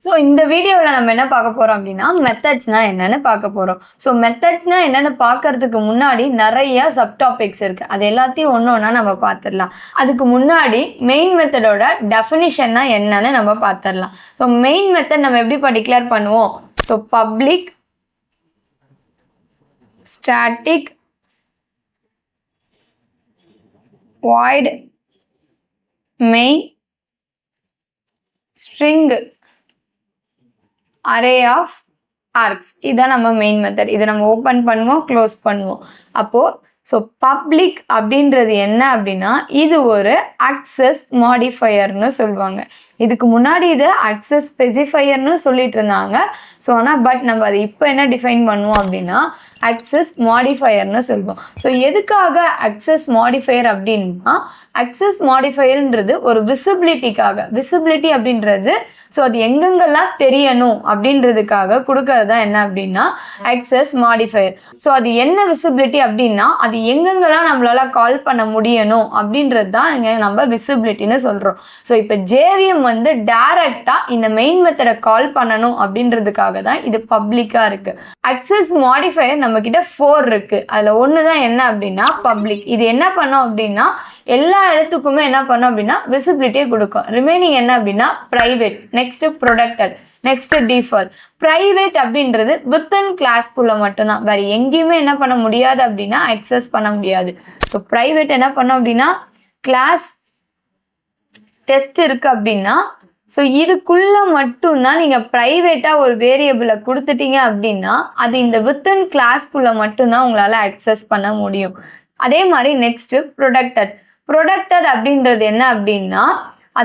So இந்த வீடியோவில் நம்ம என்ன பார்க்க போகிறோம் அப்படின்னா மெத்தட்ஸ்னா என்னன்னு பார்க்க போகிறோம். ஸோ மெத்தட்ஸ்னா என்னன்னு பார்க்கறதுக்கு முன்னாடி நிறைய சப்டாபிக்ஸ் இருக்குது. அது எல்லாத்தையும் ஒன்று ஒன்றா நம்ம பார்த்துடலாம். அதுக்கு முன்னாடி மெயின் மெத்தடோட டெஃபினிஷன்னா என்னன்னு நம்ம பார்த்துடலாம். ஸோ மெயின் மெத்தட் நம்ம எப்படி டிக்ளேர் பண்ணுவோம்? So public static void main string array of args. இதான் நம்ம மெயின் மெத்தட். இதை நம்ம ஓப்பன் பண்ணுவோம், க்ளோஸ் பண்ணுவோம். அப்போ ஸோ பப்ளிக் அப்படின்றது என்ன அப்படின்னா இது ஒரு அக்சஸ் மாடிஃபையர்னு சொல்லுவாங்க. இதுக்கு முன்னாடி இது அக்சஸ் ஸ்பெசிஃபையர்னு சொல்லிட்டு இருந்தாங்க. ஸோ ஆனால் நம்ம அதை இப்போ என்ன டிஃபைன் பண்ணுவோம் அப்படின்னா அக்சஸ் மாடிஃபையர்னு சொல்லுவோம். ஸோ எதுக்காக அக்சஸ் மாடிஃபையர் அப்படின்னா அக்சஸ் மாடிஃபையர்ன்றது ஒரு விசிபிலிட்டி அப்படின்றது ஸோ அது எங்கெங்கெல்லாம் தெரியணும் அப்படின்றதுக்காக கொடுக்கறதா என்ன அப்படின்னா அக்சஸ் மாடிஃபையர். ஸோ அது என்ன விசிபிலிட்டி அப்படின்னா அது எங்கெங்கெல்லாம் நம்மளால கால் பண்ண முடியணும் அப்படின்றது தான் இங்கே நம்ம விசிபிலிட்டின்னு சொல்கிறோம். ஸோ இப்போ ஜேவிஎம் வந்து டைரக்டா இந்த மெயின் மெத்தடை கால் பண்ணணும் அப்படின்றதுக்காக தான் இது பப்ளிக்காக இருக்குது. அக்சஸ் மாடிஃபையர் நம்ம கிட்ட 4 இருக்கு. அதில் ஒன்று தான் என்ன அப்படின்னா பப்ளிக். இது என்ன பண்ணோம் அப்படின்னா எல்லா இடத்துக்குமே என்ன பண்ணோம் அப்படின்னா விசிபிலிட்டியை கொடுக்கும். ரிமைனிங் என்ன அப்படின்னா private, next protected, next default. Private அப்படின்றது வித்தின் கிளாஸ்க்குள்ள மட்டும்தான், வேற எங்கேயுமே என்ன பண்ண முடியாது அப்படின்னா அக்சஸ் பண்ண முடியாது. ஸோ பிரைவேட் என்ன பண்ணோம் அப்படின்னா கிளாஸ் டெஸ்ட் இருக்கு அப்படின்னா ஸோ இதுக்குள்ள மட்டும்தான் நீங்க பிரைவேட்டா ஒரு வேரியபிளை கொடுத்துட்டீங்க அப்படின்னா அது இந்த வித்தின் கிளாஸ்க்குள்ள மட்டும்தான் உங்களால அக்சஸ் பண்ண முடியும். அதே மாதிரி நெக்ஸ்ட் ப்ரொடெக்டட் அப்படின்றது என்ன அப்படின்னா